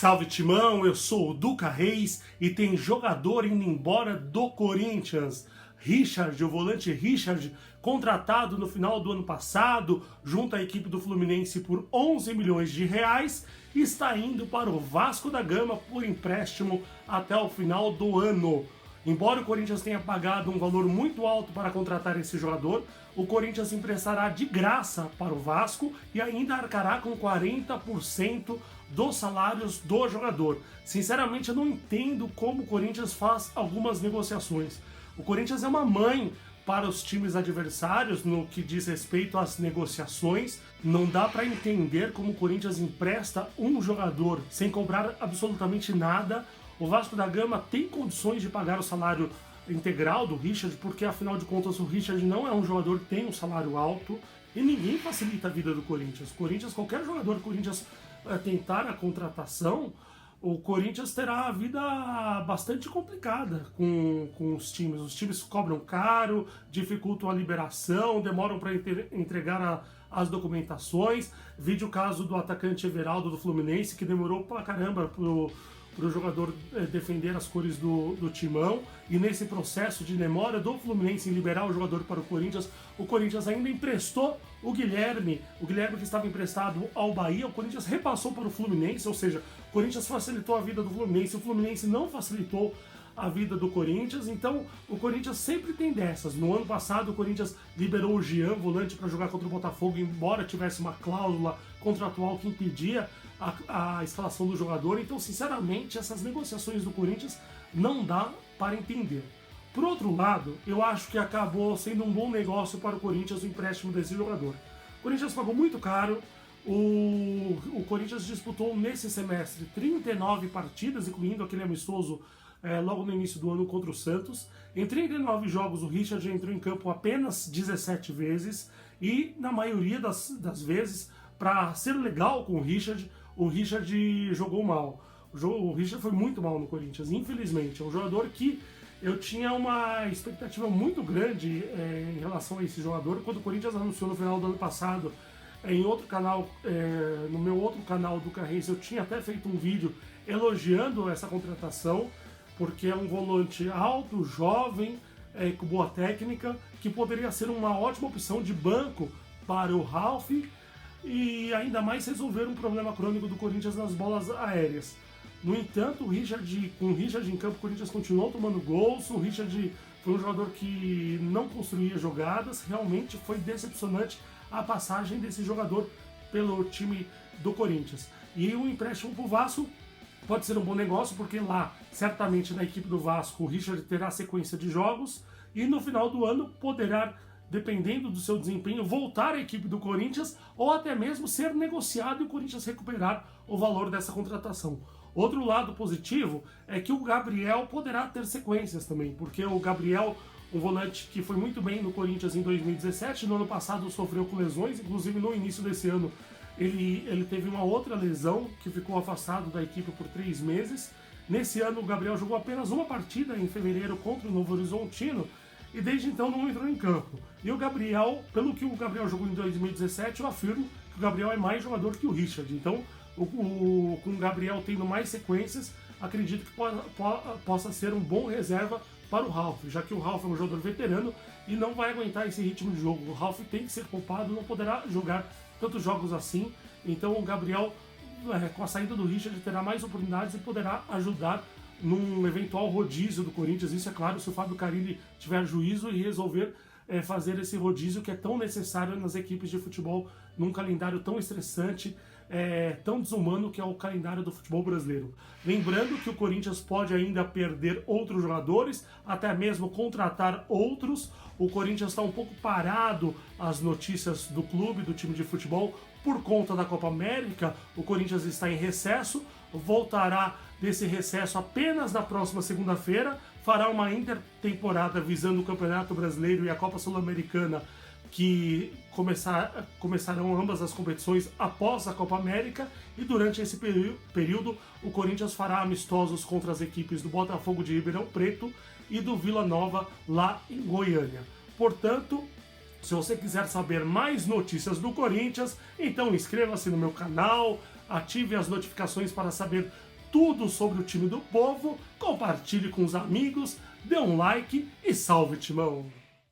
Salve Timão, eu sou o Duca Reis e tem jogador indo embora do Corinthians. Richard, o volante Richard, contratado no final do ano passado, junto à equipe do Fluminense por 11 milhões de reais, está indo para o Vasco da Gama por empréstimo até o final do ano. Embora o Corinthians tenha pagado um valor muito alto para contratar esse jogador, o Corinthians emprestará de graça para o Vasco e ainda arcará com 40% dos salários do jogador. Sinceramente, eu não entendo como o Corinthians faz algumas negociações. O Corinthians é uma mãe para os times adversários no que diz respeito às negociações. Não dá para entender como o Corinthians empresta um jogador sem cobrar absolutamente nada. O Vasco da Gama tem condições de pagar o salário integral do Richard, porque afinal de contas o Richard não é um jogador que tem um salário alto e ninguém facilita a vida do Corinthians. Qualquer jogador que o Corinthians tentar a contratação, o Corinthians terá a vida bastante complicada com os times. Os times cobram caro, dificultam a liberação, demoram para entregar as documentações. Vide o caso do atacante Everaldo do Fluminense, que demorou pra caramba para o jogador defender as cores do Timão, e nesse processo de demora do Fluminense em liberar o jogador para o Corinthians ainda emprestou o Guilherme que estava emprestado ao Bahia, o Corinthians repassou para o Fluminense, ou seja, o Corinthians facilitou a vida do Fluminense, o Fluminense não facilitou a vida do Corinthians, então o Corinthians sempre tem dessas. No ano passado o Corinthians liberou o Jean, volante, para jogar contra o Botafogo, embora tivesse uma cláusula contratual que impedia a escalação do jogador. Então, sinceramente, essas negociações do Corinthians não dá para entender. Por outro lado, eu acho que acabou sendo um bom negócio para o Corinthians o empréstimo desse jogador. O Corinthians pagou muito caro. O Corinthians disputou nesse semestre 39 partidas, incluindo aquele amistoso logo no início do ano contra o Santos. Em 39 jogos o Richard entrou em campo apenas 17 vezes e na maioria das vezes, para ser legal com o Richard jogou mal. O Richard foi muito mal no Corinthians, infelizmente. É um jogador que eu tinha uma expectativa muito grande em relação a esse jogador. Quando o Corinthians anunciou no final do ano passado, em outro canal, no meu outro canal do Carreis, eu tinha até feito um vídeo elogiando essa contratação, porque é um volante alto, jovem, com boa técnica, que poderia ser uma ótima opção de banco para o Ralf e ainda mais resolver um problema crônico do Corinthians nas bolas aéreas. No entanto, com o Richard em campo, o Corinthians continuou tomando gols. O Richard foi um jogador que não construía jogadas. Realmente foi decepcionante a passagem desse jogador pelo time do Corinthians. E o empréstimo para o Vasco pode ser um bom negócio, porque lá, certamente na equipe do Vasco, o Richard terá sequência de jogos e no final do ano poderá, dependendo do seu desempenho, voltar à equipe do Corinthians ou até mesmo ser negociado e o Corinthians recuperar o valor dessa contratação. Outro lado positivo é que o Gabriel poderá ter sequências também, porque o Gabriel, um volante que foi muito bem no Corinthians em 2017, no ano passado sofreu com lesões, inclusive no início desse ano ele teve uma outra lesão que ficou afastado da equipe por 3 meses. Nesse ano o Gabriel jogou apenas uma partida em fevereiro contra o Novo Horizontino e desde então não entrou em campo. E o Gabriel, pelo que o Gabriel jogou em 2017, eu afirmo que o Gabriel é mais jogador que o Richard. Então, com o Gabriel tendo mais sequências, acredito que possa ser um bom reserva para o Ralf, já que o Ralf é um jogador veterano e não vai aguentar esse ritmo de jogo. O Ralf tem que ser poupado, não poderá jogar tantos jogos assim. Então o Gabriel, com a saída do Richard, terá mais oportunidades e poderá ajudar num eventual rodízio do Corinthians. Isso é claro se o Fábio Carille tiver juízo e resolver fazer esse rodízio que é tão necessário nas equipes de futebol num calendário tão estressante, tão desumano que é o calendário do futebol brasileiro. Lembrando que o Corinthians pode ainda perder outros jogadores, até mesmo contratar outros. O Corinthians está um pouco parado as notícias do clube, do time de futebol, por conta da Copa América. O Corinthians está em recesso, voltará desse recesso apenas na próxima segunda-feira, fará uma intertemporada visando o Campeonato Brasileiro e a Copa Sul-Americana, que começarão ambas as competições após a Copa América, e durante esse período o Corinthians fará amistosos contra as equipes do Botafogo de Ribeirão Preto e do Vila Nova lá em Goiânia. Portanto, se você quiser saber mais notícias do Corinthians, então inscreva-se no meu canal, ative as notificações para saber tudo sobre o time do povo, compartilhe com os amigos, dê um like e salve Timão!